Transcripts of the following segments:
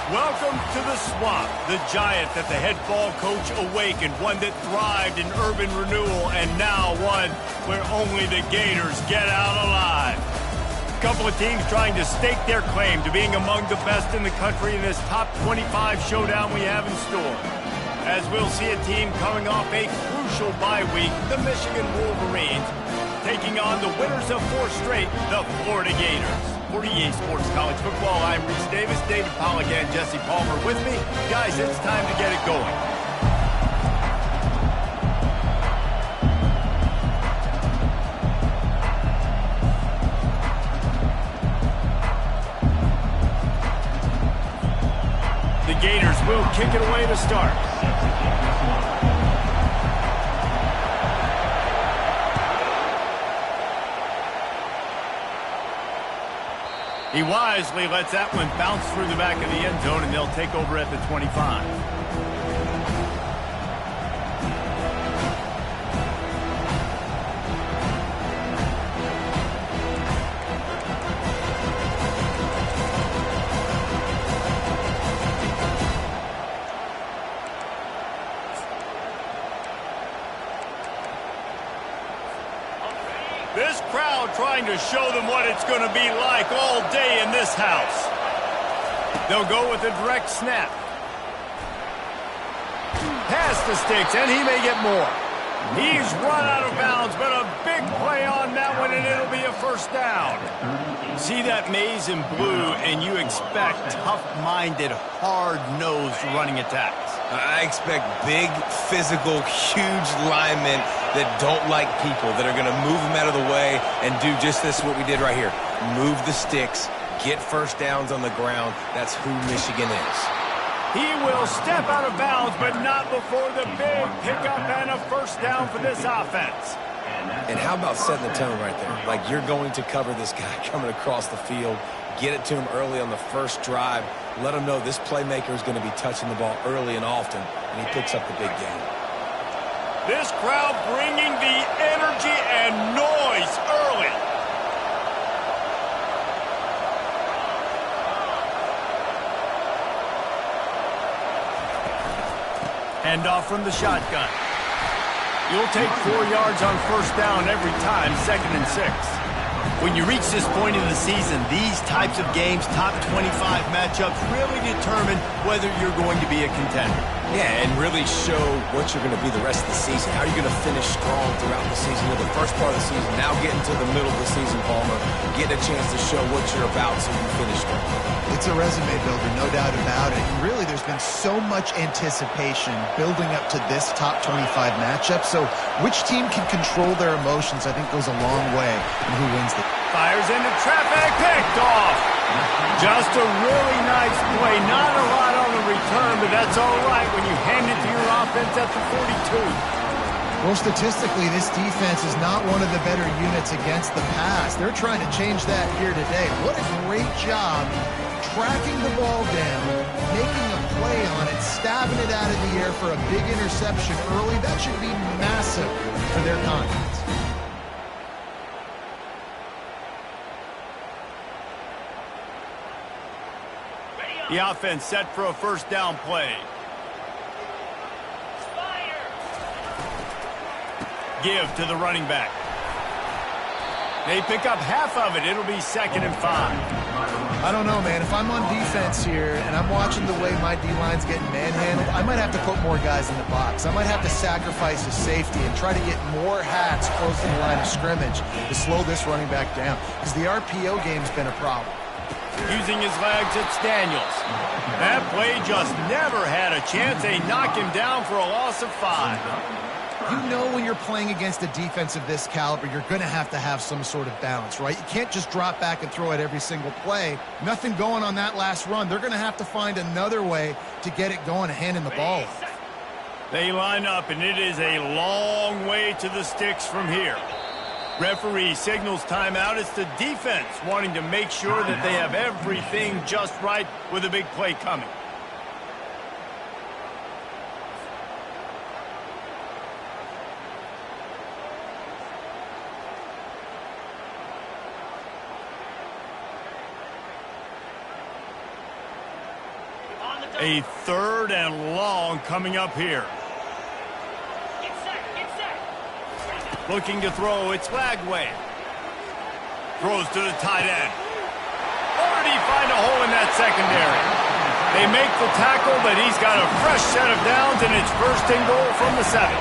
Welcome to the swamp, the giant that the head ball coach awakened, one that thrived in urban renewal, and now one where only the Gators get out alive. A couple of teams trying to stake their claim to being among the best in the country in this top 25 showdown we have in store. As we'll see a team coming off a crucial bye week, the Michigan Wolverines, taking on the winners of 4 straight, the Florida Gators. For EA Sports College Football, I'm Reese Davis, David Pollack, and Jesse Palmer with me. Guys, it's time to get it going. The Gators will kick it away to start. He wisely lets that one bounce through the back of the end zone, and they'll take over at the 25. This crowd trying to show them what it's going to be like all day in this house. They'll go with a direct snap. Pass the sticks, and he may get more. He's run out of bounds, but a big play on that one, and it'll be a first down. See that maze in blue, and you expect tough-minded, hard-nosed running attacks. I expect big, physical, huge linemen that don't like people, that are going to move them out of the way and do just this, what we did right here. Move the sticks, get first downs on the ground. That's who Michigan is. He will step out of bounds, but not before the big pickup and a first down for this offense. And how about setting the tone right there? Like, you're going to cover this guy coming across the field, get it to him early on the first drive, let him know this playmaker is going to be touching the ball early and often, and he picks up the big game. This crowd bringing the energy and noise early. Handoff from the shotgun. You'll take 4 yards on first down every time, 2nd and 6. When you reach this point in the season, these types of games, top 25 matchups, really determine whether you're going to be a contender. Yeah, and really show what you're going to be the rest of the season. How are you going to finish strong throughout the season, or the first part of the season, now getting to the middle of the season, Palmer, getting a chance to show what you're about so you finish strong. It's a resume builder, no doubt about it. And really, there's been so much anticipation building up to this top 25 matchup. So which team can control their emotions, I think, goes a long way in who wins the... Fires into traffic, picked off. Just a really nice play. Not a lot on the return, but that's all right when you hand it to your offense at the 42. Well, statistically, this defense is not one of the better units against the pass. They're trying to change that here today. What a great job tracking the ball down, making a play on it, stabbing it out of the air for a big interception early. That should be massive for their confidence. The offense set for a first down play. Give to the running back. They pick up half of it. It'll be 2nd and 5. I don't know, man. If I'm on defense here and I'm watching the way my D-line's getting manhandled, I might have to put more guys in the box. I might have to sacrifice his safety and try to get more hats close to the line of scrimmage to slow this running back down, because the RPO game's been a problem. Using his legs, it's Daniels. That play just never had a chance. They knock him down for a loss of 5. You know when you're playing against a defense of this caliber, you're going to have some sort of balance, right? You can't just drop back and throw it every single play. Nothing going on that last run. They're going to have to find another way to get it going and handing the ball off. They line up, and it is a long way to the sticks from here. Referee signals timeout. It's the defense wanting to make sure that they have everything just right with a big play coming. A 3rd and long coming up here. Looking to throw, it's Flagway. Throws to the tight end. Or did he find a hole in that secondary? They make the tackle, but he's got a fresh set of downs, and it's 1st and goal from the 7.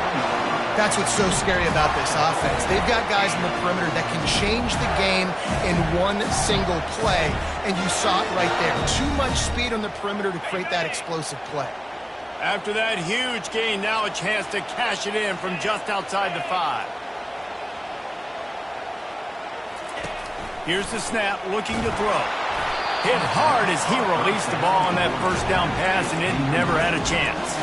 That's what's so scary about this offense. They've got guys in the perimeter that can change the game in one single play, and you saw it right there. Too much speed on the perimeter to create that explosive play. After that huge gain, now a chance to cash it in from just outside the 5. Here's the snap, looking to throw. Hit hard as he released the ball on that 1st down pass, and it never had a chance.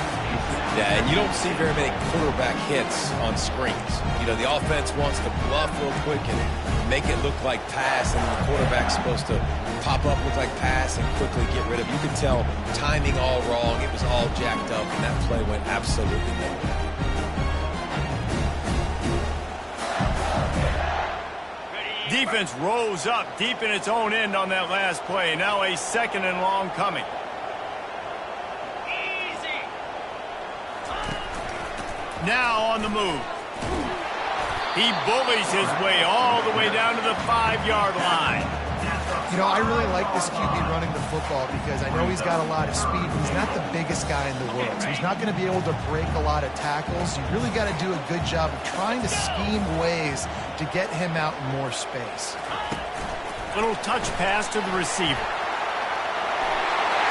Yeah, and you don't see very many quarterback hits on screens. You know, the offense wants to bluff real quick and make it look like pass, and the quarterback's supposed to pop up, look like pass, and quickly get rid of it. You could tell timing all wrong. It was all jacked up, and that play went absolutely nowhere. Defense rose up deep in its own end on that last play. Now a 2nd and long coming. Now on the move. He bullies his way all the way down to the 5-yard line. You know, I really like this QB running the football because I know he's got a lot of speed. He's not the biggest guy in the world, so he's not going to be able to break a lot of tackles. You really got to do a good job of trying to scheme ways to get him out in more space. Little touch pass to the receiver.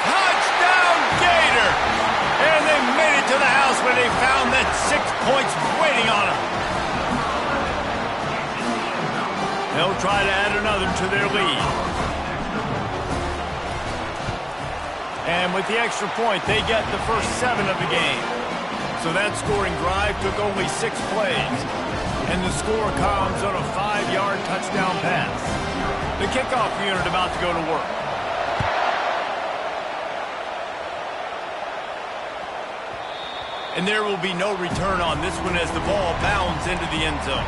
Touchdown, Gator! And they made it to the house where they found that 6 points waiting on them. They'll try to add another to their lead. And with the extra point, they get the first 7 of the game. So that scoring drive took only 6 plays. And the score comes on a 5-yard touchdown pass. The kickoff unit about to go to work. And there will be no return on this one as the ball bounds into the end zone.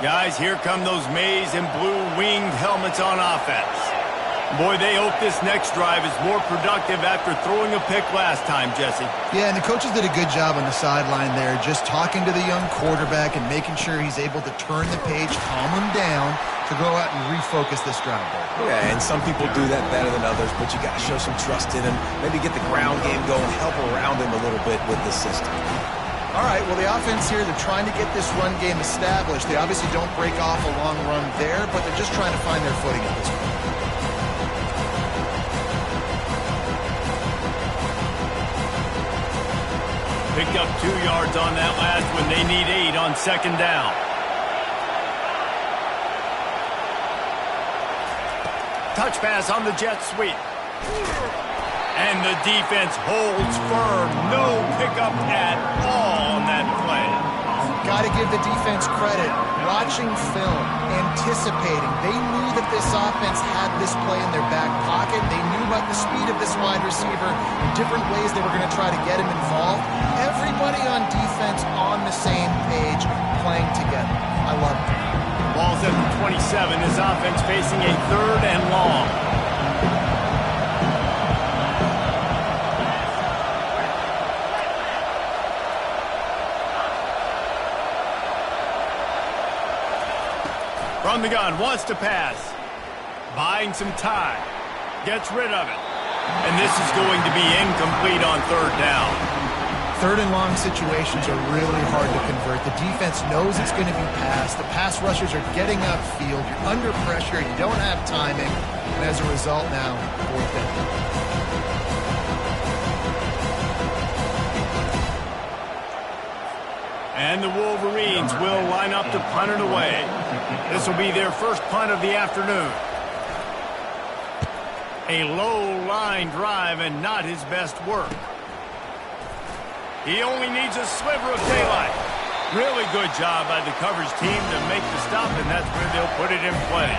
Guys, here come those maize and blue winged helmets on offense. Boy, they hope this next drive is more productive after throwing a pick last time, Jesse. Yeah, and the coaches did a good job on the sideline there, just talking to the young quarterback and making sure he's able to turn the page, calm him down, to go out and refocus this drive there. Yeah, and some people do that better than others, but you got to show some trust in him, maybe get the ground game going, help around him a little bit with the system. All right, well, the offense here, they're trying to get this run game established. They obviously don't break off a long run there, but they're just trying to find their footing at this point. Picked up 2 yards on that last one. They need 8 on 2nd down. Touch pass on the jet sweep. And the defense holds firm. No pickup at all on that play. Got to give the defense credit. Watching film, anticipating. They knew that this offense had this play in their back pocket. They knew about the speed of this wide receiver and different ways they were going to try to get him involved. Everybody on defense on the same page, playing together. I love it. Ball's at the 27. His offense facing a 3rd and long. From the gun, wants to pass. Buying some time. Gets rid of it. And this is going to be incomplete on 3rd down. 3rd and long situations are really hard to convert. The defense knows it's going to be passed. The pass rushers are getting upfield. You're under pressure. You don't have timing. And as a result now, 4th down. And the Wolverines will line up to punt it away. This will be their first punt of the afternoon. A low line drive and not his best work. He only needs a sliver of daylight. Really good job by the coverage team to make the stop, and that's where they'll put it in play.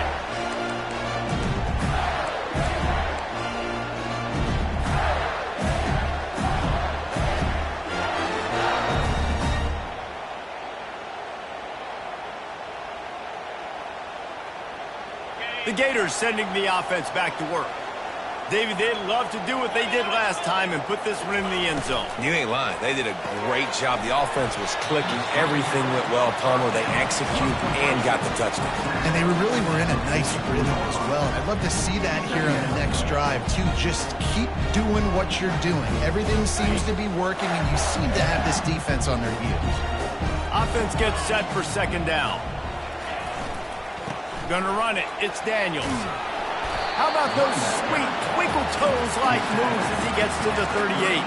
The Gators sending the offense back to work. David, they'd love to do what they did last time and put this one in the end zone. You ain't lying. They did a great job. The offense was clicking. Everything went well. Palmer, they executed and got the touchdown. And they really were in a nice rhythm as well. I'd love to see that here on the next drive, too. Just keep doing what you're doing. Everything seems to be working, and you seem to have this defense on their heels. Offense gets set for second down. Gonna run it. It's Daniels. How about those sweet twinkle toes-like moves as he gets to the 38?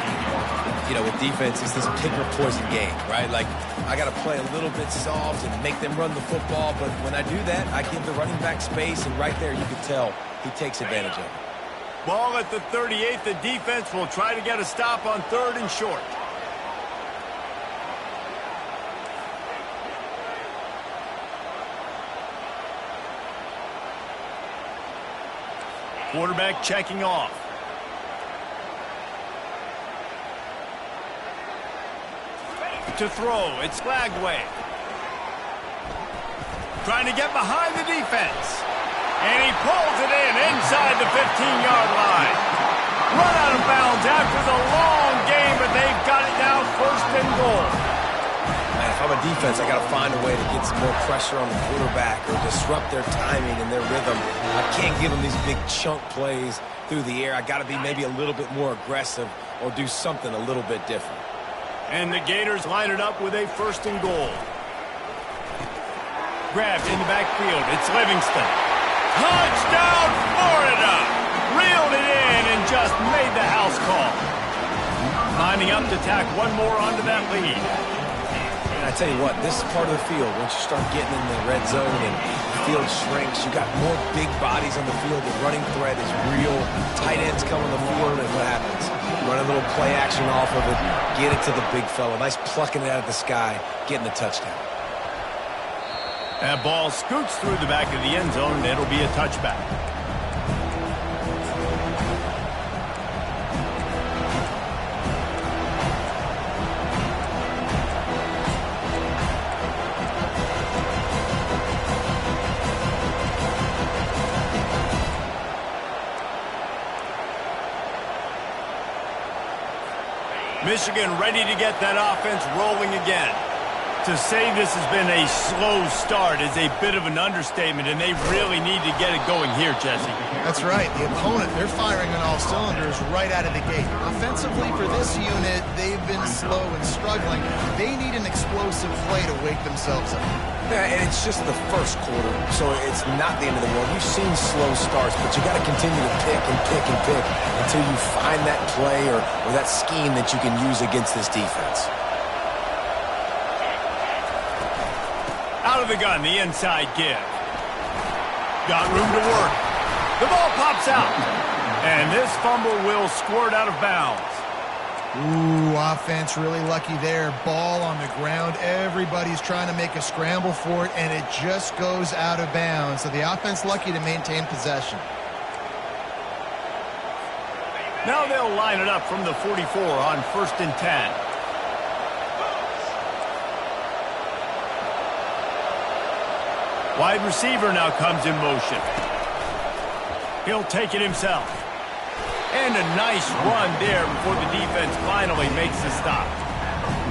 You know, with defense, it's this pick or poison game, right? Like, I got to play a little bit soft and make them run the football, but when I do that, I give the running back space, and right there you can tell he takes advantage of it. Ball at the 38. The defense will try to get a stop on 3rd and short. Quarterback checking off. To throw, it's Lagway. Trying to get behind the defense. And he pulls it in inside the 15-yard line. Run out of bounds after the long game, but they've got it now 1st and goal. Man, if I'm a defense, I got to find a way to get some more pressure on the quarterback or disrupt their timing and their rhythm. I can't give them these big chunk plays through the air. I got to be maybe a little bit more aggressive or do something a little bit different. And the Gators line it up with a 1st and goal. Grabbed in the backfield. It's Livingston. Touchdown, Florida! Reeled it in and just made the house call. Lining up to tack one more onto that lead. And I tell you what, this part of the field, once you start getting in the red zone and the field shrinks, you got more big bodies on the field. The running threat is real. Tight ends come on the field, and what happens? Run a little play action off of it, get it to the big fella. Nice plucking it out of the sky, getting the touchdown. That ball scoots through the back of the end zone, and it'll be a touchback. Michigan ready to get that offense rolling again. To say this has been a slow start is a bit of an understatement, and they really need to get it going here, Jesse. That's right. The opponent, they're firing on all cylinders right out of the gate. Offensively, for this unit, they've been slow and struggling. They need an explosive play to wake themselves up. Yeah, and it's just the first quarter, so it's not the end of the world. You've seen slow starts, but you got to continue to pick and pick and pick until you find that play or that scheme that you can use against this defense. Out of the gun, the inside give. Got room to work. The ball pops out. And this fumble will squirt out of bounds. Ooh, offense really lucky there. Ball on the ground. Everybody's trying to make a scramble for it, and it just goes out of bounds. So the offense lucky to maintain possession. Now they'll line it up from the 44 on 1st and 10. Wide receiver now comes in motion. He'll take it himself. And a nice run there before the defense finally makes the stop.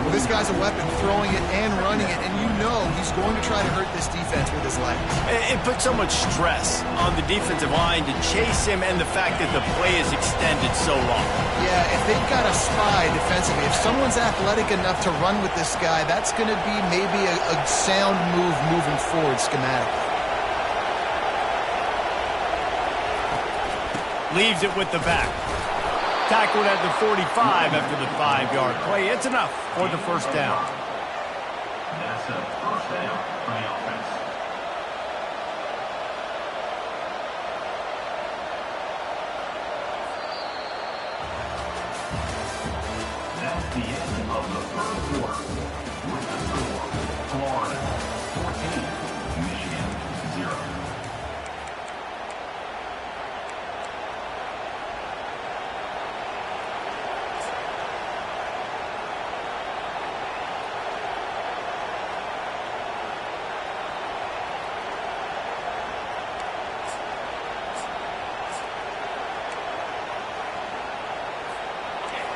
Well, this guy's a weapon, throwing it and running it, and you know he's going to try to hurt this defense with his legs. It puts so much stress on the defensive line to chase him, and the fact that the play is extended so long. Yeah, if they've got a spy defensively, if someone's athletic enough to run with this guy, that's going to be maybe a sound move moving forward schematically. Leaves it with the back. Tackled at the 45 after the 5-yard play. It's enough for the 1st down. That's a 1st down for the offense. That's the end of the 3rd quarter. With the score, Florida 14, Michigan 0.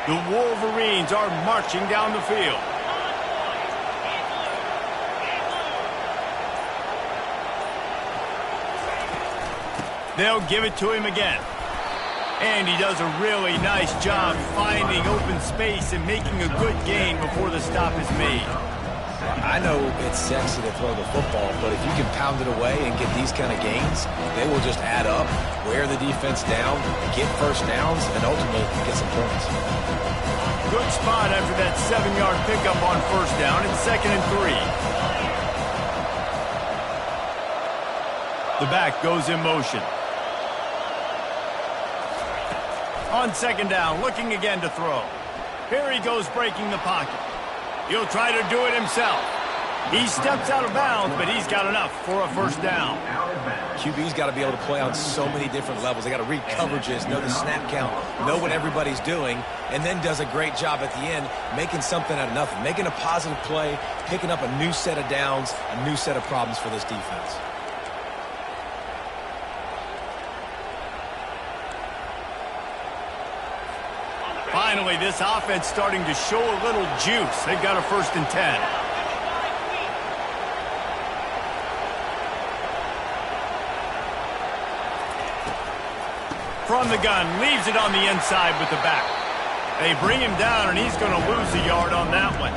The Wolverines are marching down the field. They'll give it to him again. And he does a really nice job finding open space and making a good gain before the stop is made. I know it's sexy to throw the football, but if you can pound it away and get these kind of gains, they will just add up, wear the defense down, get first downs, and ultimately get some points. Good spot after that 7-yard pickup on first down. It's 2nd and 3. The back goes in motion. On 2nd down, looking again to throw. Here he goes breaking the pocket. He'll try to do it himself. He steps out of bounds, but he's got enough for a first down. QB's got to be able to play on so many different levels. They got to read coverages, know the snap count, know what everybody's doing, and then does a great job at the end making something out of nothing, making a positive play, picking up a new set of downs, a new set of problems for this defense. Finally, this offense starting to show a little juice. They've got a 1st and 10. From the gun, leaves it on the inside with the back. They bring him down, and he's going to lose a yard on that one.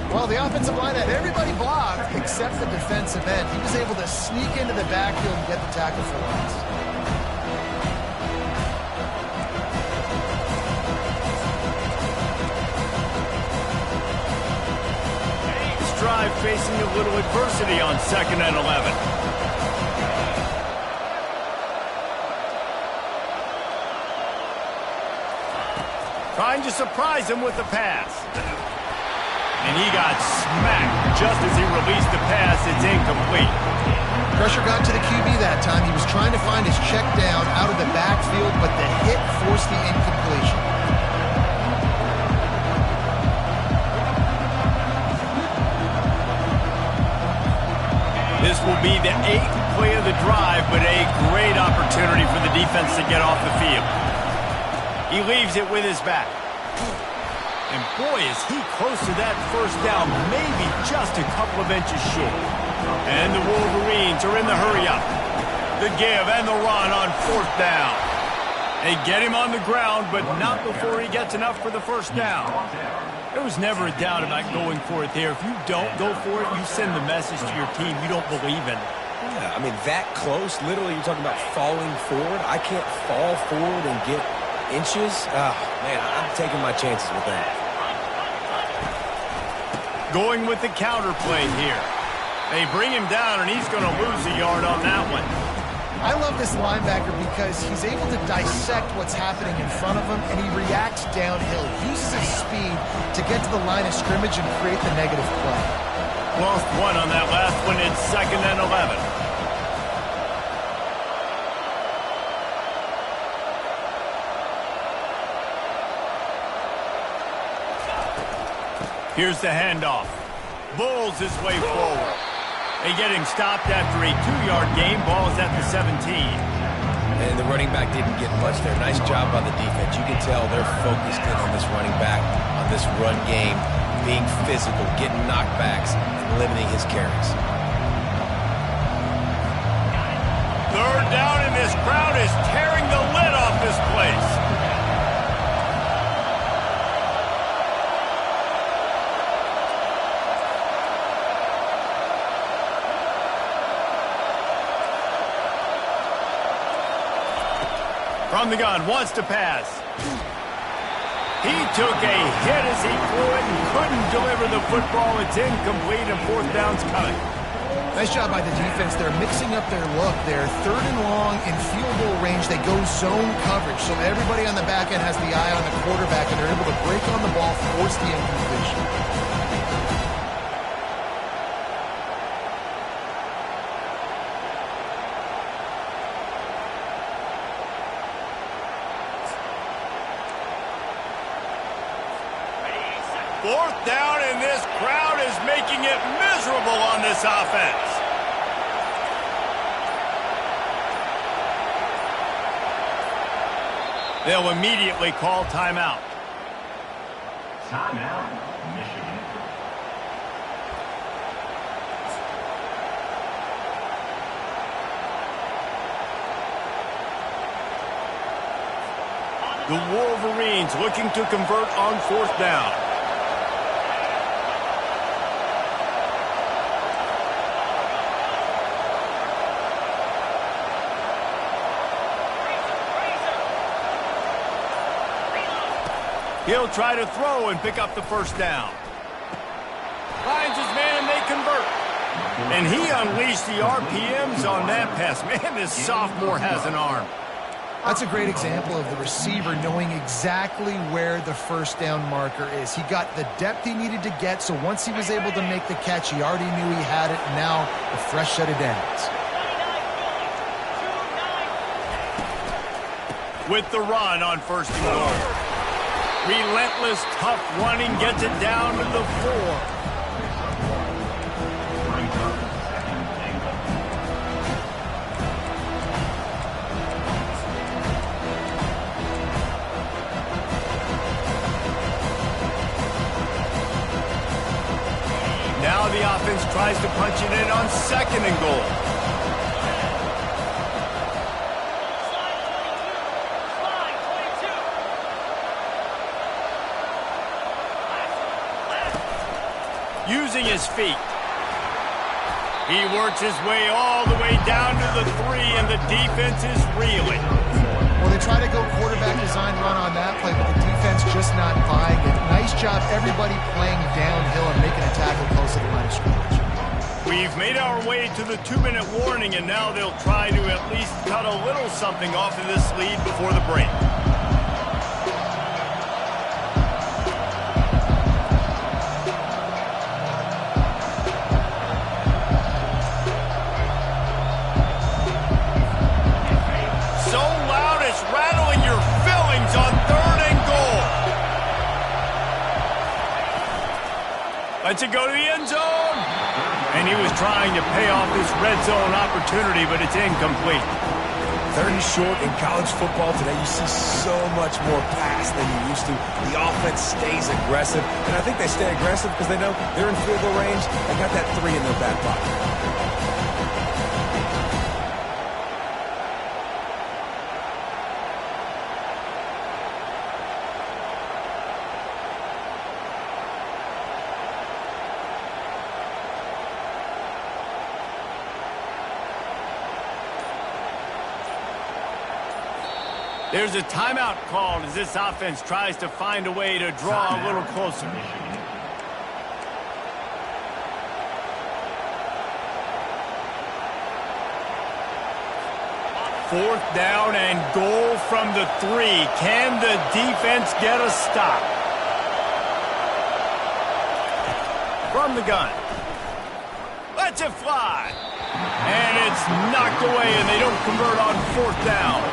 Well, the offensive line had everybody blocked except the defensive end. He was able to sneak into the backfield and get the tackle for loss. Drive facing a little adversity on 2nd and 11. Trying to surprise him with the pass. And he got smacked just as he released the pass. It's incomplete. Pressure got to the QB that time. He was trying to find his check down out of the backfield, but the hit forced the incompletion. This will be the 8th play of the drive, but a great opportunity for the defense to get off the field. He leaves it with his back. And boy, is he close to that first down, maybe just a couple of inches short. And the Wolverines are in the hurry-up. The give and the run on 4th down. They get him on the ground, but not before he gets enough for the first down. There was never a doubt about going for it there. If you don't go for it, you send the message to your team you don't believe in. Yeah, I mean, that close, literally you're talking about falling forward. I can't fall forward and get inches. Oh, man, I'm taking my chances with that. Going with the counter play here. They bring him down, and he's going to lose a yard on that one. I love this linebacker because he's able to dissect what's happening in front of him, and he reacts downhill, uses his speed to get to the line of scrimmage and create the negative play. Lost one on that last one. It's 2nd and 11. Here's the handoff. Bulls his way forward. They get him stopped after a 2-yard gain. Ball is at the 17. And the running back didn't get much there. Nice job by the defense. You can tell they're focused in on this running back, on this run game, being physical, getting knockbacks, and limiting his carries. 3rd down, and this crowd is tearing the lid off this place. From the gun, wants to pass. He took a hit as he threw it and couldn't deliver the football. It's incomplete, and 4th down's coming. Nice job by the defense. They're mixing up their look. They're 3rd and long in field goal range. They go zone coverage, so everybody on the back end has the eye on the quarterback, and they're able to break on the ball, force the incompletion. Fourth down, and this crowd is making it miserable on this offense. They'll immediately call timeout. Timeout, Michigan. The Wolverines looking to convert on 4th down. He'll try to throw and pick up the 1st down. Finds his man and they convert. And he unleashed the RPMs on that pass. Man, this sophomore has an arm. That's a great example of the receiver knowing exactly where the 1st down marker is. He got the depth he needed to get, so once he was able to make the catch, he already knew he had it, and now a fresh set of downs. With the run on 1st and goal. Relentless, tough running gets it down to the 4. Now the offense tries to punch it in on 2nd and goal. Using his feet. He works his way all the way down to the 3, and the defense is reeling. Well, they try to go quarterback design run on that play, but the defense just not buying it. Nice job, everybody playing downhill and making a tackle close to the line of scrimmage. We've made our way to the 2-minute warning, and now they'll try to at least cut a little something off of this lead before the break. Lets it go to the end zone. And he was trying to pay off this red zone opportunity, but it's incomplete. 3rd and short in college football today, you see so much more pass than you used to. The offense stays aggressive, and I think they stay aggressive because they know they're in field goal range. They got that 3 in their back pocket. There's a timeout called as this offense tries to find a way to draw a little closer. Fourth down and goal from the 3. Can the defense get a stop? From the gun. Lets it fly. And it's knocked away, and they don't convert on 4th down.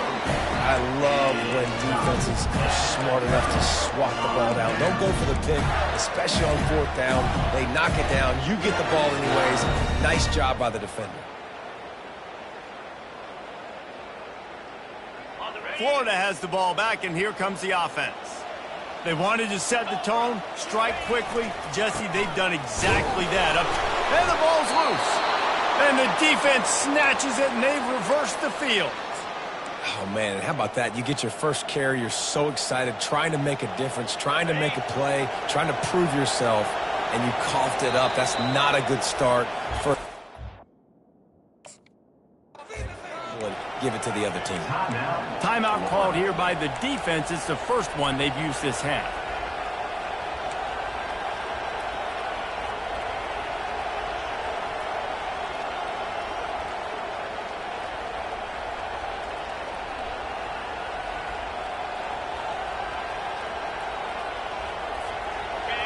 I love when defenses are smart enough to swat the ball down. Don't go for the pick, especially on 4th down. They knock it down. You get the ball anyways. Nice job by the defender. Florida has the ball back, and here comes the offense. They wanted to set the tone, strike quickly. Jesse, they've done exactly that. And the ball's loose. And the defense snatches it, and they've reversed the field. Oh, man, how about that? You get your first carry, you're so excited, trying to make a difference, trying to make a play, trying to prove yourself, and you coughed it up. That's not a good start for... Give it to the other team. Timeout called here by the defense. It's the first one they've used this half.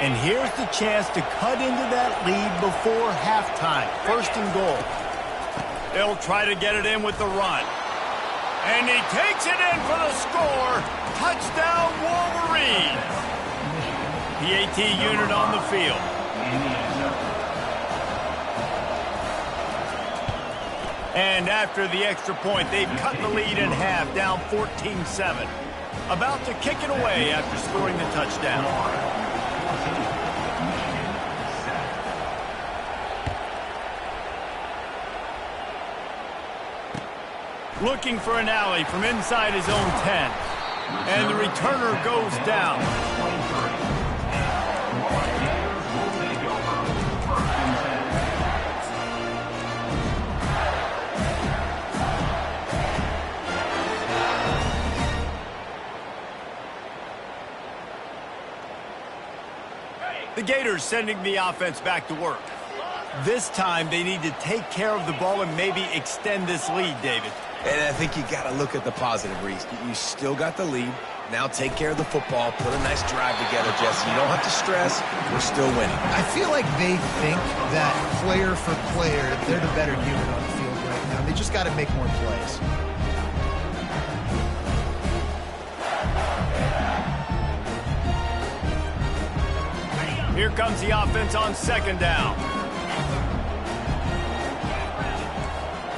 And here's the chance to cut into that lead before halftime. 1st and goal. They'll try to get it in with the run. And he takes it in for the score. Touchdown, Wolverines. PAT unit on the field. And after the extra point, they've cut the lead in half, down 14-7. About to kick it away after scoring the touchdown. Looking for an alley from inside his own 10. And the returner goes down. The Gators sending the offense back to work. This time they need to take care of the ball and maybe extend this lead, David. And I think you got to look at the positive, Reese. You still got the lead. Now take care of the football. Put a nice drive together, Jesse. You don't have to stress. We're still winning. I feel like they think that player for player, they're the better unit on the field right now. They just got to make more plays. Here comes the offense on second down.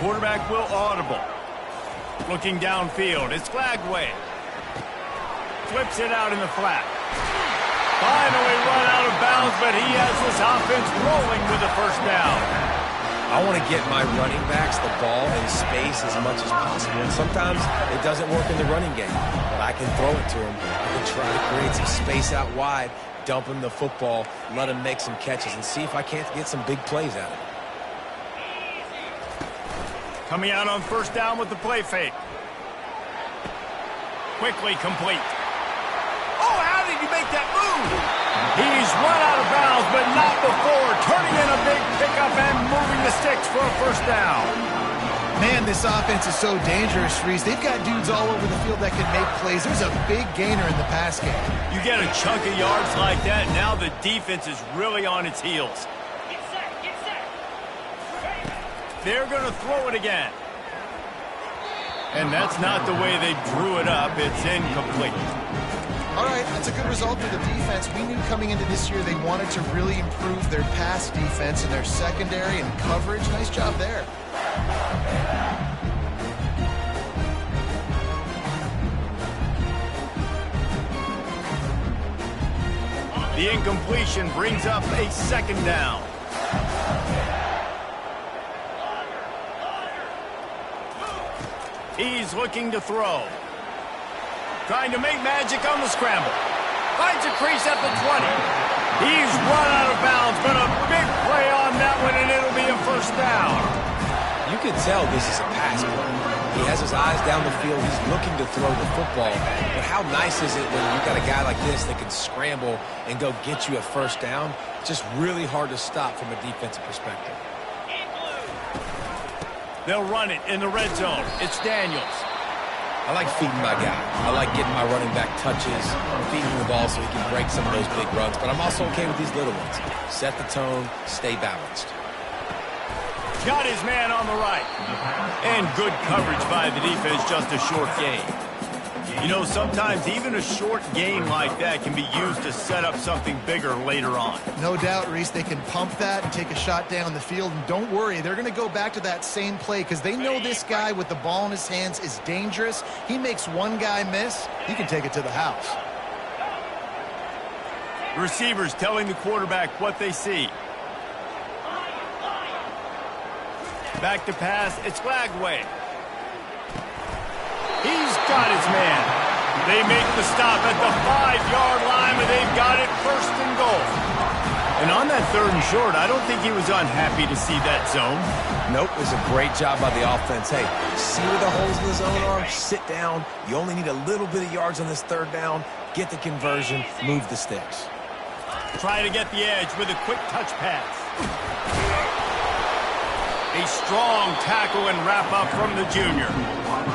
Quarterback will audible. Looking downfield, it's Glagway. Flips it out in the flat. Finally run out of bounds, but he has this offense rolling with a first down. I want to get my running backs the ball in space as much as possible. And sometimes it doesn't work in the running game, but I can throw it to him. I can try to create some space out wide, dump him the football, let him make some catches, and see if I can't get some big plays out of it. Coming out on first down with the play fake. Quickly complete. Oh, how did he make that move? He's run out of bounds, but not before turning in a big pickup and moving the sticks for a first down. Man, this offense is so dangerous, Reese. They've got dudes all over the field that can make plays. There's a big gainer in the pass game. You get a chunk of yards like that, now the defense is really on its heels. They're going to throw it again. And that's not the way they drew it up. It's incomplete. All right, that's a good result for the defense. We knew coming into this year they wanted to really improve their pass defense and their secondary and coverage. Nice job there. The incompletion brings up a second down. He's looking to throw. Trying to make magic on the scramble. Finds a crease at the 20. He's run out of bounds, but a big play on that one, and it'll be a first down. You can tell this is a pass play. He has his eyes down the field. He's looking to throw the football. But how nice is it when you got a guy like this that can scramble and go get you a first down? Just really hard to stop from a defensive perspective. They'll run it in the red zone. It's Daniels. I like feeding my guy. I like getting my running back touches, feeding him the ball so he can break some of those big runs. But I'm also okay with these little ones. Set the tone, stay balanced. Got his man on the right. And good coverage by the defense, just a short gain. You know, sometimes even a short game like that can be used to set up something bigger later on. No doubt, Reese, they can pump that and take a shot down the field. And don't worry, they're going to go back to that same play because they know this guy with the ball in his hands is dangerous. He makes one guy miss, he can take it to the house. Receivers telling the quarterback what they see. Back to pass, it's Glagway. He's got his man. They make the stop at the 5-yard line, and they've got it first and goal. And on that third and short, I don't think he was unhappy to see that zone. Nope, it was a great job by the offense. Hey, see where the holes in the zone are? Sit down. You only need a little bit of yards on this third down. Get the conversion, move the sticks. Try to get the edge with a quick touch pass. A strong tackle and wrap-up from the junior.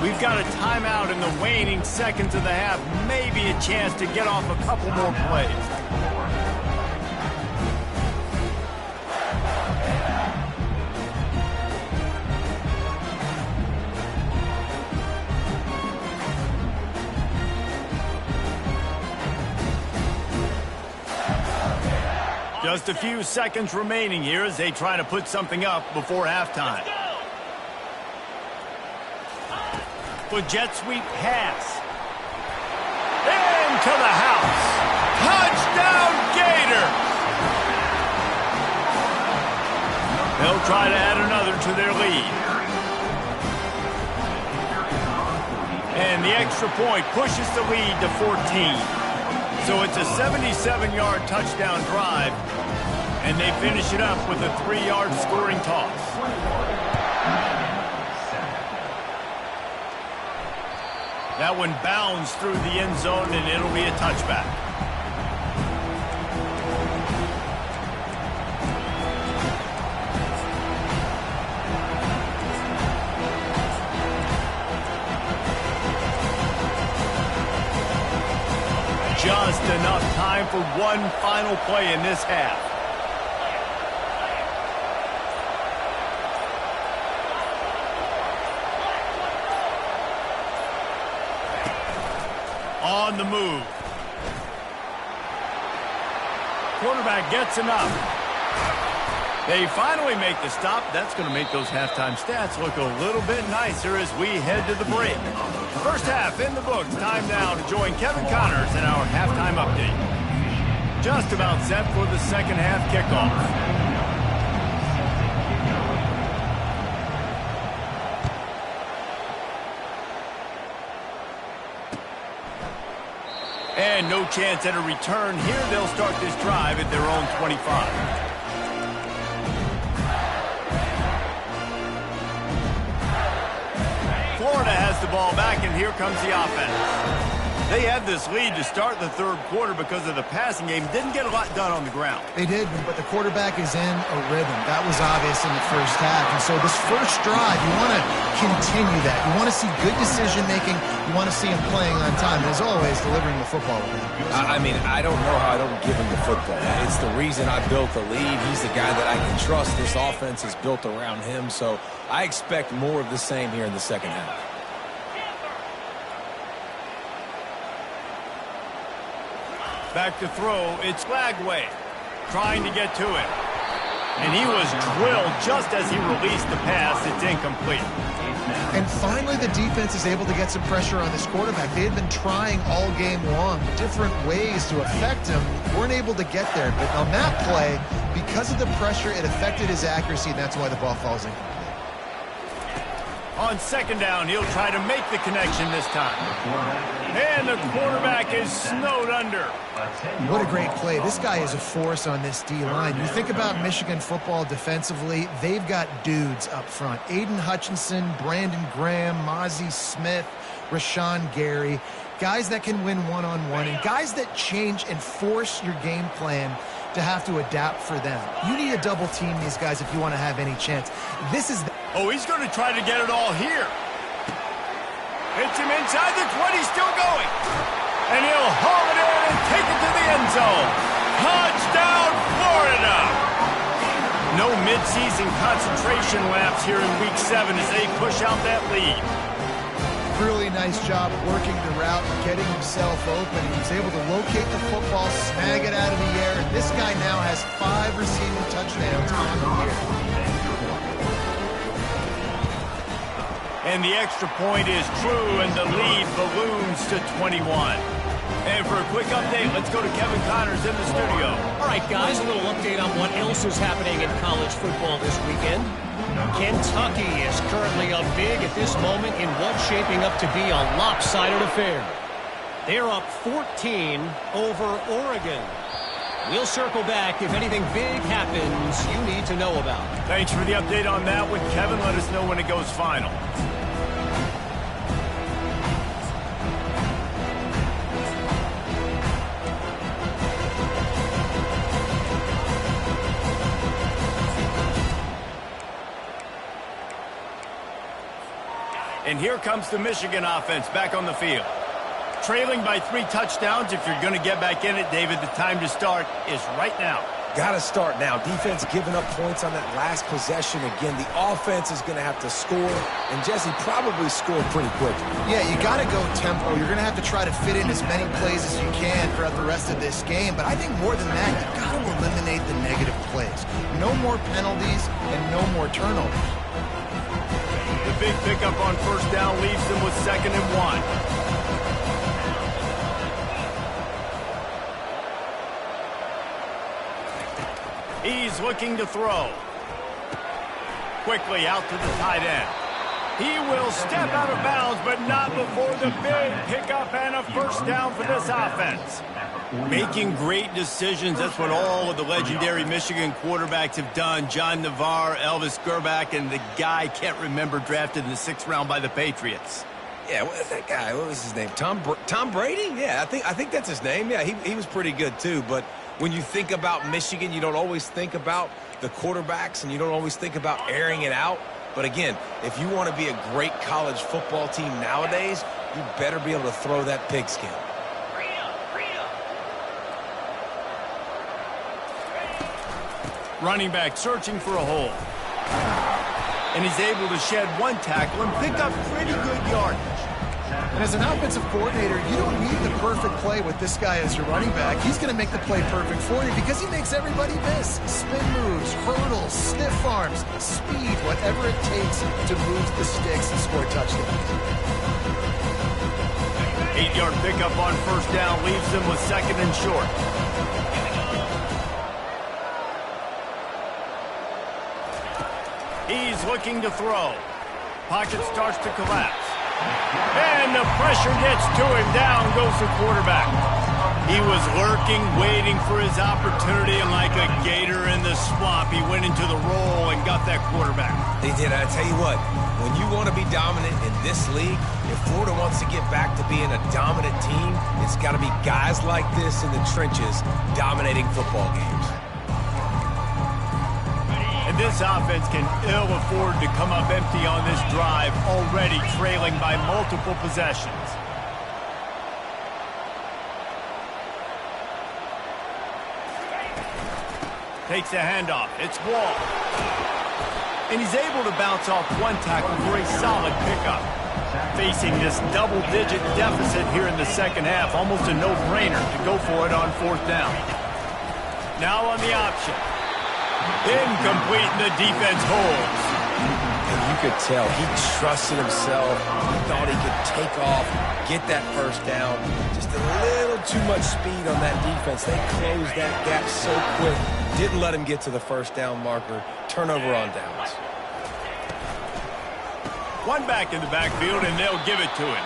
We've got a timeout in the waning seconds of the half. Maybe a chance to get off a couple more plays. Just a few seconds remaining here as they try to put something up before halftime. The jet sweep pass. Into the house. Touchdown, Gator! They'll try to add another to their lead. And the extra point pushes the lead to 14. So it's a 77-yard touchdown drive, and they finish it up with a 3-yard scoring toss. That one bounds through the end zone, and it'll be a touchback. Just enough time for one final play in this half. On the move. Quarterback gets enough. They finally make the stop. That's going to make those halftime stats look a little bit nicer as we head to the break. First half in the books. Time now to join Kevin Connors in our halftime update. Just about set for the second half kickoff. And no chance at a return here. They'll start this drive at their own 25. Florida has the ball back, and here comes the offense. They had this lead to start the third quarter because of the passing game. Didn't get a lot done on the ground. They did, but the quarterback is in a rhythm. That was obvious in the first half. And so this first drive, you want to continue that. You want to see good decision-making. You want to see him playing on time. And as always, delivering the football with him. I mean, I don't know how I don't give him the football. It's the reason I built the lead. He's the guy that I can trust. This offense is built around him. So I expect more of the same here in the second half. Back to throw, it's Lagway trying to get to it. And he was drilled just as he released the pass. It's incomplete. And finally the defense is able to get some pressure on this quarterback. They had been trying all game long different ways to affect him. Weren't able to get there. But on that play, because of the pressure, it affected his accuracy, and that's why the ball falls incomplete. On second down, he'll try to make the connection this time. And the quarterback is snowed under. What a great play. This guy is a force on this D-line. You think about Michigan football defensively, they've got dudes up front. Aiden Hutchinson, Brandon Graham, Mozzie Smith, Rashawn Gary. Guys that can win one-on-one and guys that change and force your game plan to have to adapt for them. You need to double team these guys if you want to have any chance. This is... Oh, he's going to try to get it all here. Hits him inside the 20, still going. And he'll haul it in and take it to the end zone. Touchdown, Florida! No midseason concentration laps here in Week 7 as they push out that lead. Really nice job working the route and getting himself open. He was able to locate the football, snag it out of the air, and this guy now has 5 receiving touchdowns on the year. And the extra point is true, and the lead balloons to 21. And for a quick update, let's go to Kevin Connors in the studio. All right, guys, a little update on what else is happening in college football this weekend. Kentucky is currently up big at this moment in what's shaping up to be a lopsided affair. They're up 14 over Oregon. We'll circle back if anything big happens you need to know about. Thanks for the update on that one, Kevin. Let us know when it goes final. And here comes the Michigan offense back on the field. Trailing by 3 touchdowns. If you're going to get back in it, David, the time to start is right now. Got to start now. Defense giving up points on that last possession. Again, the offense is going to have to score, and Jesse probably scored pretty quick. Yeah, you got to go tempo. You're going to have to try to fit in as many plays as you can throughout the rest of this game. But I think more than that, you've got to eliminate the negative plays. No more penalties and no more turnovers. The big pickup on first down leaves them with 2nd and 1. He's looking to throw. Quickly out to the tight end. He will step out of bounds, but not before the big pickup and a first down for this offense. Making great decisions, that's what all of the legendary Michigan quarterbacks have done. John Navarre, Elvis Gerbach, and the guy I can't remember, drafted in the 6th round by the Patriots. Yeah, that guy, what was his name? Tom Brady? Yeah, I think that's his name. Yeah, he was pretty good too. But when you think about Michigan, you don't always think about the quarterbacks, and you don't always think about airing it out. But again, if you want to be a great college football team nowadays, you better be able to throw that pigskin. Running back searching for a hole. And he's able to shed one tackle and pick up pretty good yardage. And as an offensive coordinator, you don't need the perfect play with this guy as your running back. He's going to make the play perfect for you because he makes everybody miss. Spin moves, hurdles, stiff arms, speed, whatever it takes to move the sticks and score touchdowns. 8-yard pickup on first down leaves them with 2nd and short. He's looking to throw. Pocket starts to collapse. And the pressure gets to him. Down goes the quarterback. He was lurking, waiting for his opportunity, and like a gator in the swamp, he went into the roll and got that quarterback. He did. I tell you what, when you want to be dominant in this league, if Florida wants to get back to being a dominant team, it's got to be guys like this in the trenches dominating football games. And this offense can ill afford to come up empty on this drive, already trailing by multiple possessions. Takes a handoff. It's Wall. And he's able to bounce off one tackle for a solid pickup. Facing this double-digit deficit here in the second half, almost a no-brainer to go for it on 4th down. Now on the option. Incomplete, and the defense holds. And you could tell he trusted himself. He thought he could take off, get that first down. Just a little too much speed on that defense. They closed that gap so quick. Didn't let him get to the first down marker. Turnover on downs. One back in the backfield, and they'll give it to him.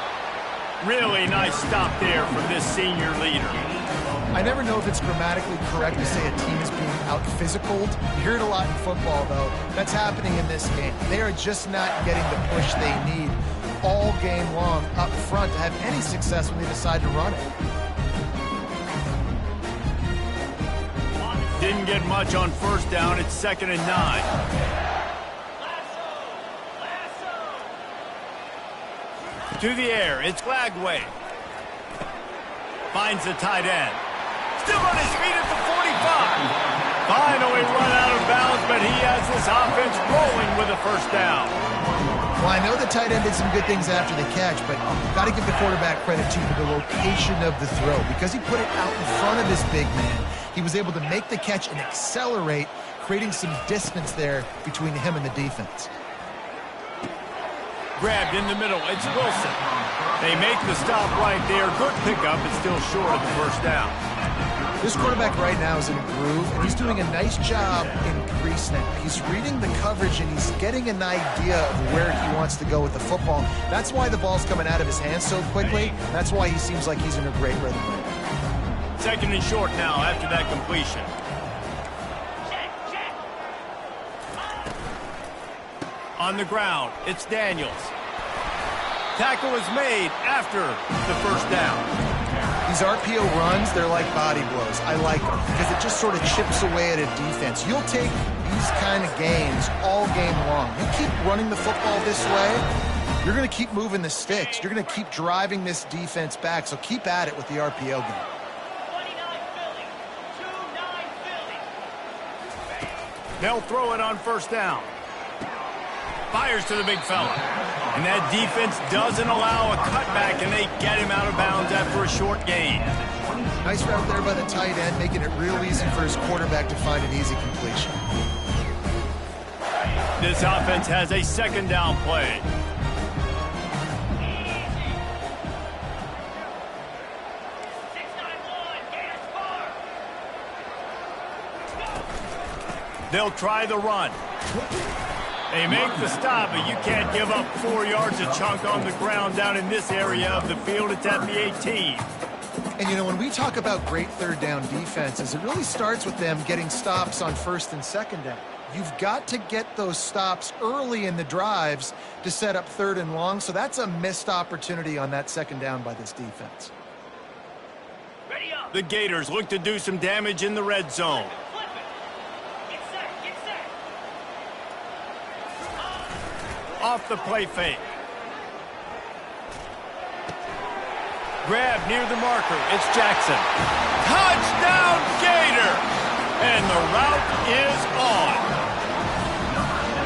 Really nice stop there from this senior leader. I never know if it's grammatically correct to say a team is being out-physicaled. You hear it a lot in football, though. That's happening in this game. They are just not getting the push they need all game long up front to have any success when they decide to run it. Didn't get much on first down. It's 2nd and 9. To the air, it's Glagway. Finds the tight end. Still on his feet at the 45. Finally run out of bounds, but he has this offense rolling with a first down. Well, I know the tight end did some good things after the catch, but got to give the quarterback credit, too, for the location of the throw. Because he put it out in front of his big man, he was able to make the catch and accelerate, creating some distance there between him and the defense. Grabbed in the middle. It's Wilson. They make the stop right there. Good pickup, but still short of the first down. This quarterback right now is in a groove, and he's doing a nice job in pre-snap. He's reading the coverage, and he's getting an idea of where he wants to go with the football. That's why the ball's coming out of his hands so quickly. That's why he seems like he's in a great rhythm right now. 2nd and short now after that completion. On the ground, it's Daniels. Tackle is made after the first down. These RPO runs, they're like body blows. I like them because it just sort of chips away at a defense. You'll take these kind of games all game long. You keep running the football this way, you're going to keep moving the sticks. You're going to keep driving this defense back, so keep at it with the RPO game. They'll throw it on first down. Fires to the big fella. And that defense doesn't allow a cutback, and they get him out of bounds after a short gain. Nice route there by the tight end, making it real easy for his quarterback to find an easy completion. This offense has a 2nd down play. They'll try the run. They make the stop, but you can't give up 4 yards a chunk on the ground down in this area of the field. It's at the 18. And, you know, when we talk about great third down defenses, it really starts with them getting stops on first and second down. You've got to get those stops early in the drives to set up third and long, so that's a missed opportunity on that second down by this defense. The Gators look to do some damage in the red zone. Off the play fake. Grab near the marker. It's Jackson. Touchdown, Gator! And the route is on.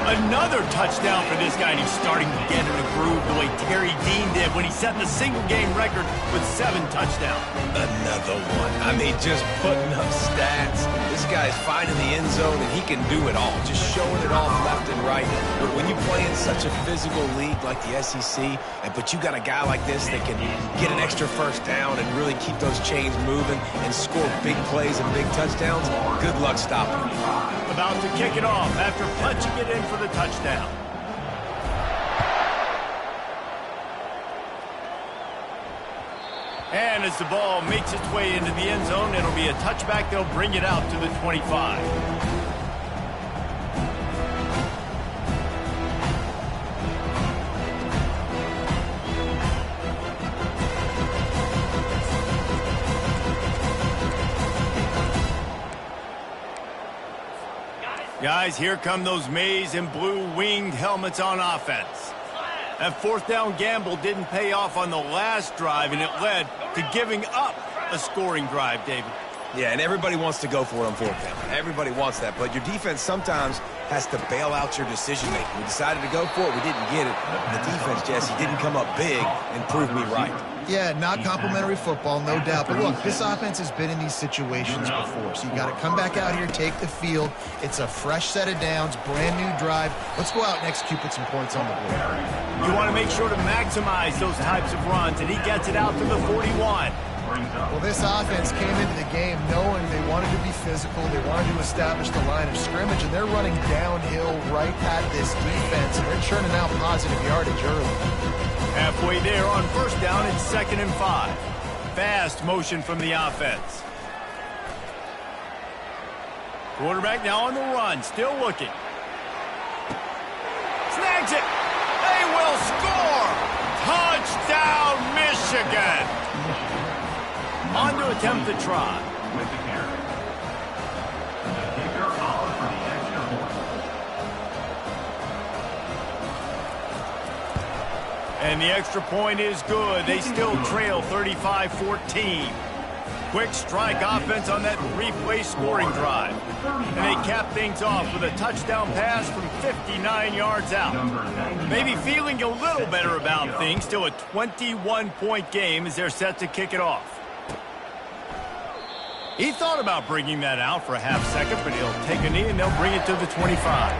Another touchdown for this guy, and he's starting to get in a groove the way Terry Dean did when he set the single-game record with 7 touchdowns. Another one. I mean, just putting up stats. This guy's finding the end zone, and he can do it all. Just showing it off left and right. But when you play in such a physical league like the SEC, but you got a guy like this that can get an extra first down and really keep those chains moving and score big plays and big touchdowns, good luck stopping him. About to kick it off after punching it in for the touchdown. And as the ball makes its way into the end zone, it'll be a touchback. They'll bring it out to the 25. Guys, here come those maize and blue winged helmets on offense. That fourth down gamble didn't pay off on the last drive, and it led to giving up a scoring drive, David. Yeah, and everybody wants to go for it on fourth down. Everybody wants that, but your defense sometimes has to bail out your decision-making. We decided to go for it. We didn't get it. The defense, Jesse, didn't come up big and prove me right. Yeah, not complimentary football, no doubt. But look, this offense has been in these situations before. So you got to come back out here, take the field. It's a fresh set of downs, brand new drive. Let's go out and execute, put some points on the board. You want to make sure to maximize those types of runs, and he gets it out to the 41. Well, this offense came into the game knowing they wanted to be physical, they wanted to establish the line of scrimmage, and they're running downhill right at this defense, and they're churning out positive yardage early. Halfway there on first down, it's 2nd and 5. Fast motion from the offense. Quarterback now on the run, still looking. Snags it. They will score. Touchdown, Michigan. On to attempt the try. With the carry. The kicker out for the extra point. And the extra point is good. They still trail 35-14. Quick strike offense on that 3-play scoring drive. And they cap things off with a touchdown pass from 59 yards out. Maybe feeling a little better about things. Still a 21-point game as they're set to kick it off. He thought about bringing that out for a half second, but he'll take a knee and they'll bring it to the 25.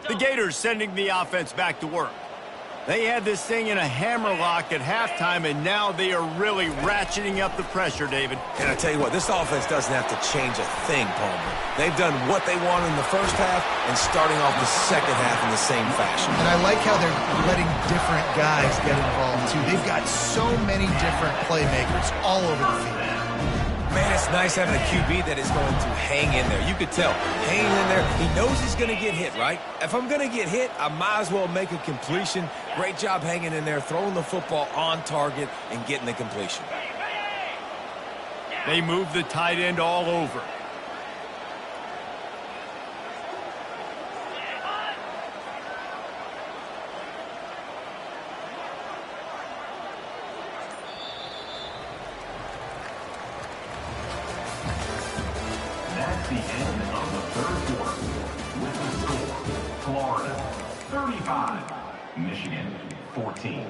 The Gators sending the offense back to work. They had this thing in a hammerlock at halftime, and now they are really ratcheting up the pressure, David. And I tell you what, this offense doesn't have to change a thing, Palmer. They've done what they wanted in the first half and starting off the second half in the same fashion. And I like how they're letting different guys get involved, too. They've got so many different playmakers all over the field. Man, it's nice having a QB that is going to hang in there. You could tell, hanging in there, he knows he's going to get hit, right? If I'm going to get hit, I might as well make a completion. Great job hanging in there, throwing the football on target and getting the completion. They move the tight end all over. That's the end of the third quarter. With the score, Florida 35, Michigan 14.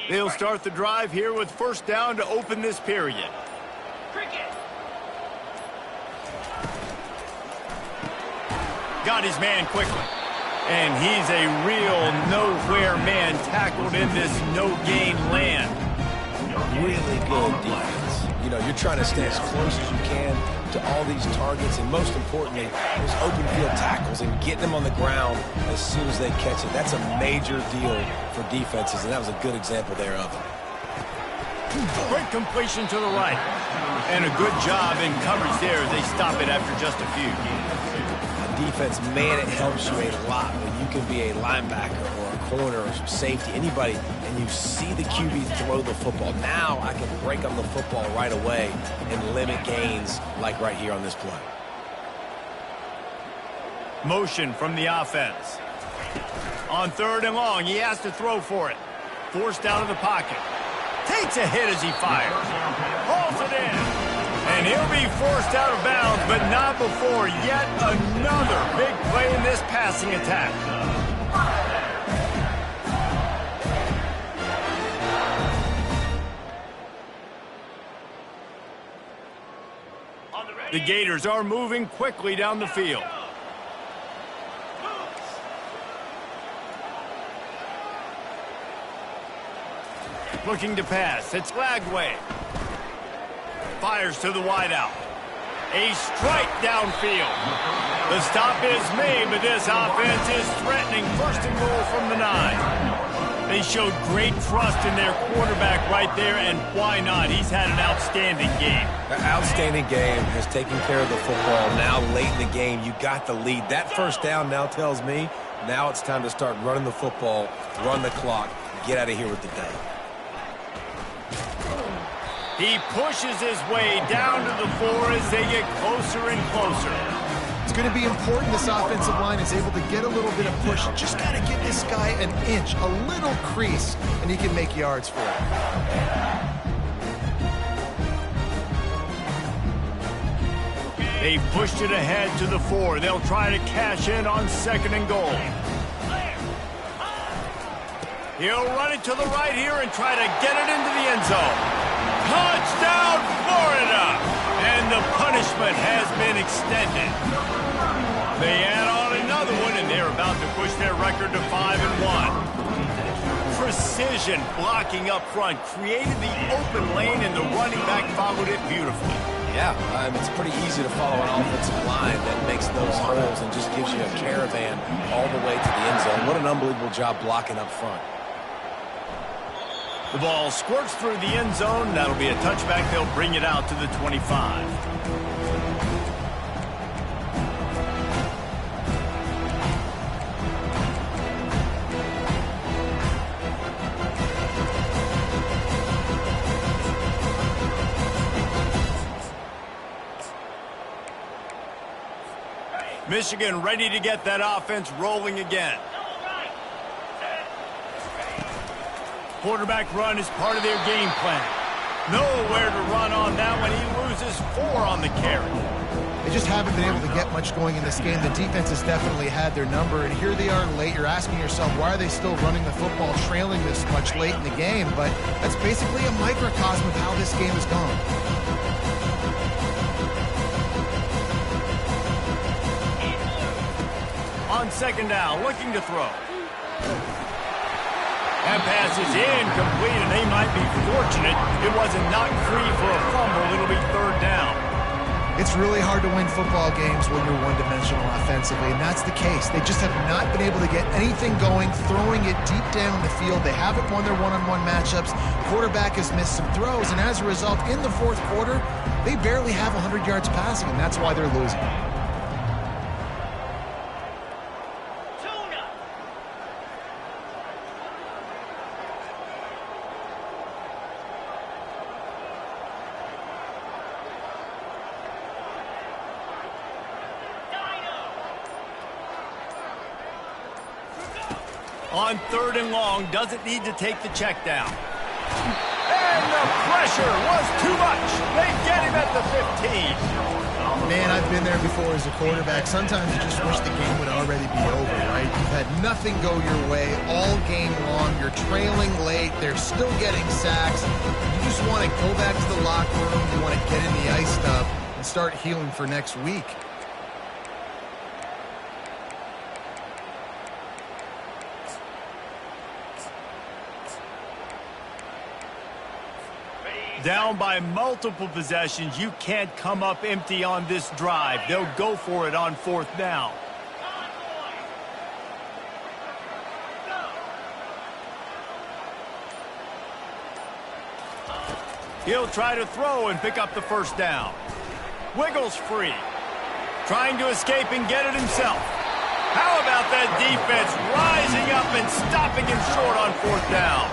They'll start the drive here with first down to open this period. Got his man quickly. And he's a real nowhere man tackled in this no-gain land. Really good defense. You know, you're trying to stay as close as you can to all these targets, and most importantly, those open field tackles and getting them on the ground as soon as they catch it. That's a major deal for defenses, and that was a good example there of it. Great completion to the right. And a good job in coverage there as they stop it after just a few. Defense, man, it helps you a lot when you can be a linebacker or a corner or some safety, anybody, and you see the QB throw the football. Now I can break on the football right away and limit gains like right here on this play. Motion from the offense. On 3rd and long, he has to throw for it. Forced out of the pocket. Takes a hit as he fires. Hauls it in. And he'll be forced out of bounds, but not before yet another big play in this passing attack. The Gators are moving quickly down the field. Looking to pass. It's Lagway. Fires to the wideout. A strike downfield. The stop is made, but this offense is threatening 1st and goal from the 9. They showed great trust in their quarterback right there, and why not? He's had an outstanding game. An outstanding game, has taken care of the football. Now late in the game, you got the lead. That first down now tells me now it's time to start running the football, run the clock, get out of here with the day. He pushes his way down to the 4 as they get closer and closer. It's going to be important this offensive line is able to get a little bit of push. Just got to give this guy an inch, a little crease, and he can make yards for it. They've pushed it ahead to the 4. They'll try to cash in on 2nd and goal. He'll run it to the right here and try to get it into the end zone. Touchdown, Florida! And the punishment has been extended. They add on another one, and they're about to push their record to 5-1. Precision blocking up front created the open lane, and the running back followed it beautifully. Yeah, it's pretty easy to follow an offensive line that makes those holes and just gives you a caravan all the way to the end zone. What an unbelievable job blocking up front. The ball squirts through the end zone. That'll be a touchback. They'll bring it out to the 25. Michigan ready to get that offense rolling again. Quarterback run is part of their game plan. Nowhere to run on that one. He loses 4 on the carry. They just haven't been able to get much going in this game. The defense has definitely had their number, and here they are late. You're asking yourself, why are they still running the football, trailing this much late in the game? But that's basically a microcosm of how this game has gone. On 2nd down, looking to throw. That pass is incomplete, and they might be fortunate it wasn't knocked free for a fumble. It'll be 3rd down. It's really hard to win football games when you're one-dimensional offensively, and that's the case. They just have not been able to get anything going, throwing it deep down the field. They haven't won their one-on-one matchups. Quarterback has missed some throws, and as a result, in the 4th quarter, they barely have 100 yards passing, and that's why they're losing. On 3rd and long, doesn't need to take the check down. And the pressure was too much. They get him at the 15. Man, I've been there before as a quarterback. Sometimes you just wish the game would already be over, right? You've had nothing go your way all game long. You're trailing late. They're still getting sacks. You just want to go back to the locker room. You want to get in the ice tub and start healing for next week. Down by multiple possessions, you can't come up empty on this drive. They'll go for it on 4th down. He'll try to throw and pick up the 1st down. Wiggles free. Trying to escape and get it himself. How about that defense rising up and stopping him short on 4th down?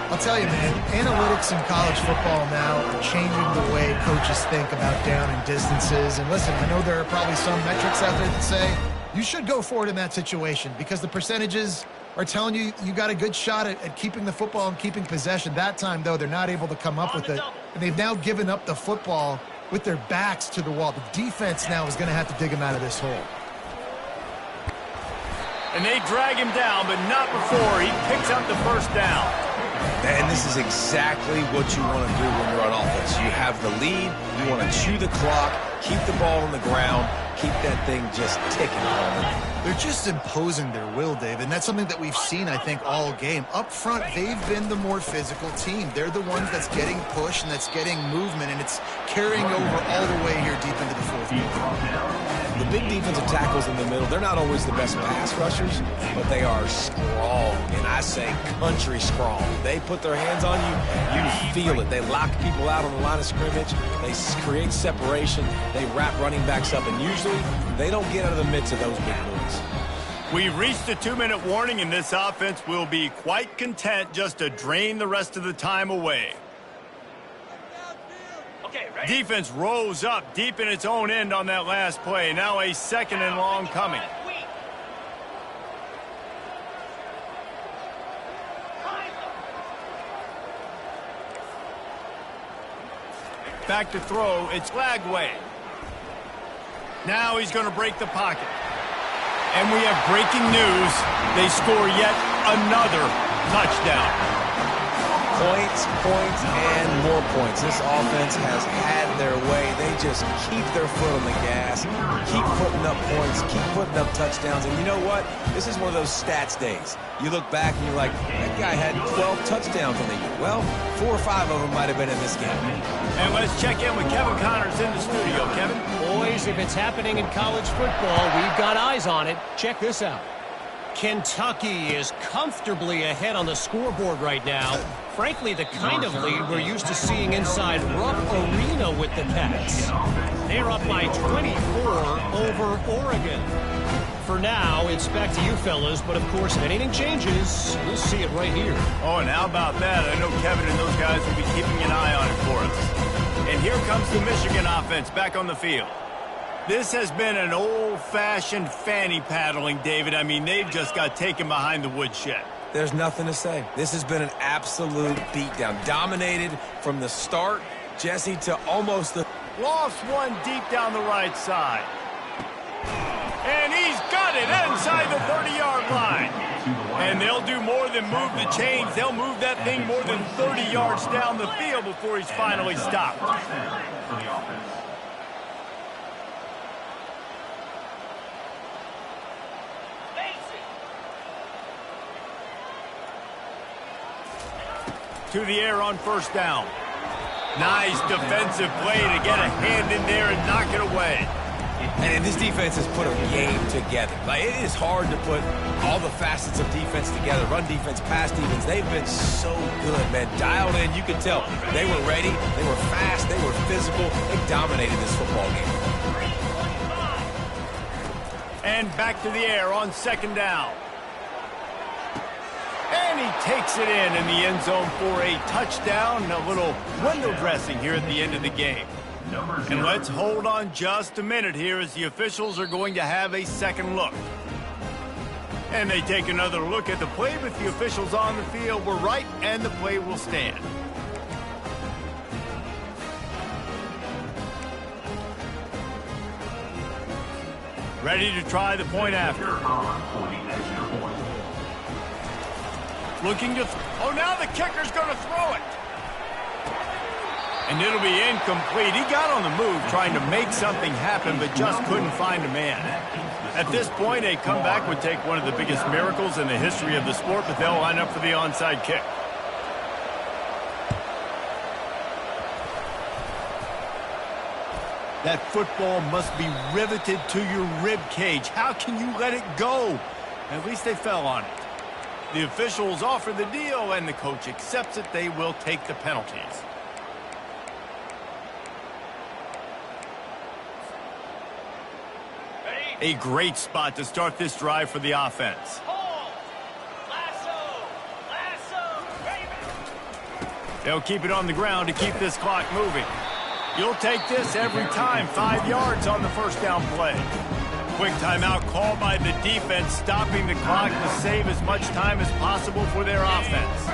I'll tell you, man, analytics in college football now are changing the way coaches think about down and distances. And listen, I know there are probably some metrics out there that say you should go for it in that situation because the percentages are telling you you got a good shot at keeping the football and keeping possession. That time, though, they're not able to come up with it. And they've now given up the football with their backs to the wall. The defense now is going to have to dig them out of this hole. And they drag him down, but not before he picks up the 1st down. And this is exactly what you want to do when you're on offense. You have the lead, you want to chew the clock, keep the ball on the ground, keep that thing just ticking on. They're just imposing their will, Dave, and that's something that we've seen, I think, all game. Up front, they've been the more physical team. They're the ones that's getting pushed and that's getting movement, and it's carrying over all the way here deep into the 4th quarter. The big defensive tackles in the middle, they're not always the best pass rushers, but they are strong, and I say country strong. They put their hands on you, you feel it. They lock people out on the line of scrimmage. They create separation. They wrap running backs up, and usually they don't get out of the midst of those big boys. We've reached a 2-minute warning, and this offense will be quite content just to drain the rest of the time away. Defense rose up deep in its own end on that last play. Now a 2nd and long coming. Back to throw. It's Lagway. Now he's going to break the pocket. And we have breaking news. They score yet another touchdown. Points, and more points. This offense has had their way. They just keep their foot on the gas, keep putting up points, keep putting up touchdowns. And you know what? This is one of those stats days. You look back and you're like, that guy had 12 touchdowns on the year. Well, 4 or 5 of them might have been in this game. And let's check in with Kevin Connors in the studio. Kevin? Boys, if it's happening in college football, we've got eyes on it. Check this out. Kentucky is comfortably ahead on the scoreboard right now. Frankly, the kind of lead we're used to seeing inside Rupp Arena with the Cats. They're up by 24 over Oregon. For now, it's back to you fellas, but of course, if anything changes, we'll see it right here. Oh, and how about that? I know Kevin and those guys will be keeping an eye on it for us. And here comes the Michigan offense back on the field. This has been an old-fashioned fanny paddling, David. I mean, they've just got taken behind the woodshed. There's nothing to say. This has been an absolute beatdown. Dominated from the start, Jesse, to almost the... Lost one deep down the right side. And he's got it inside the 30-yard line. And they'll do more than move the chains. They'll move that thing more than 30 yards down the field before he's finally stopped. To the air on 1st down. Nice defensive play to get a hand in there and knock it away. And this defense has put a game together. Like, it is hard to put all the facets of defense together. Run defense, pass defense. They've been so good, man. Dialed in, you can tell. They were ready. They were fast. They were physical. They dominated this football game. And back to the air on 2nd down. And he takes it in the end zone for a touchdown. A little window dressing here at the end of the game. And let's hold on just a minute here as the officials are going to have a second look. And they take another look at the play, but the officials on the field were right, and the play will stand. Ready to try the point after. Looking to... Oh, now the kicker's going to throw it. And it'll be incomplete. He got on the move trying to make something happen, but just couldn't find a man. At this point, a comeback would take one of the biggest miracles in the history of the sport, but they'll line up for the onside kick. That football must be riveted to your rib cage. How can you let it go? At least they fell on it. The officials offer the deal, and the coach accepts it. They will take the penalties. A great spot to start this drive for the offense. They'll keep it on the ground to keep this clock moving. You'll take this every time. 5 yards on the first down play. Quick timeout called by the defense, stopping the clock to save as much time as possible for their offense.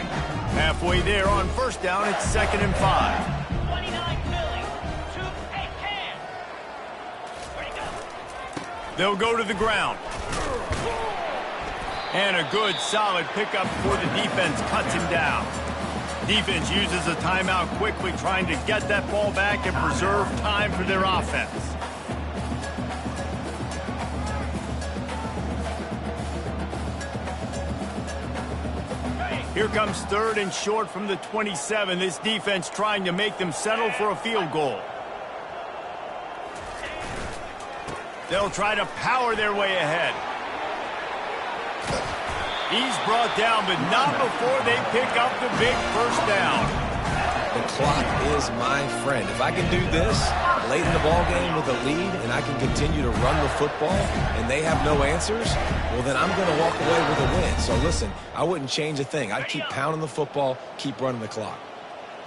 Halfway there on first down, it's 2nd and 5. They'll go to the ground. And a good, solid pickup before the defense cuts him down. Defense uses a timeout quickly, trying to get that ball back and preserve time for their offense. Here comes 3rd and short from the 27. This defense trying to make them settle for a field goal. They'll try to power their way ahead. He's brought down, but not before they pick up the big first down. The clock is my friend. If I can do this late in the ball game with a lead and I can continue to run the football and they have no answers, well, then I'm going to walk away with a win. So listen, I wouldn't change a thing. I'd keep pounding the football, keep running the clock.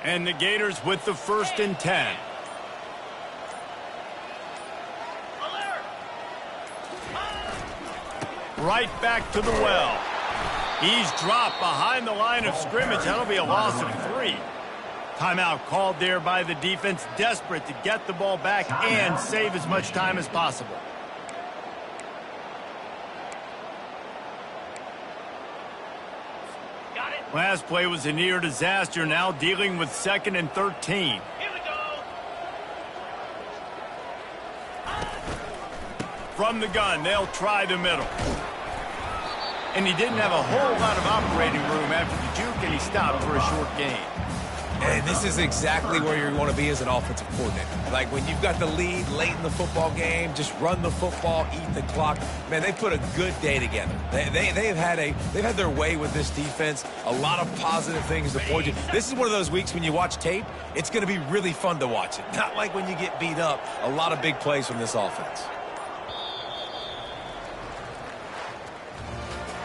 And the Gators with the 1st and 10. Right back to the well. He's dropped behind the line of scrimmage. That'll be a loss of 3. Timeout called there by the defense, desperate to get the ball back and save as much time as possible. Last play was a near disaster, now dealing with 2nd and 13. From the gun, they'll try the middle. And he didn't have a whole lot of operating room after the juke, and he stopped for a short gain. And this is exactly where you want to be as an offensive coordinator. Like when you've got the lead late in the football game, just run the football, eat the clock. Man, they put a good day together. They've had their way with this defense. A lot of positive things to point to. This is one of those weeks when you watch tape, it's going to be really fun to watch it. Not like when you get beat up. A lot of big plays from this offense.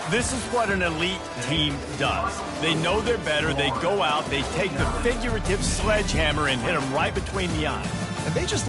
This is what an elite team does. They know they're better. They go out, they take the figurative sledgehammer and hit them right between the eyes. And they just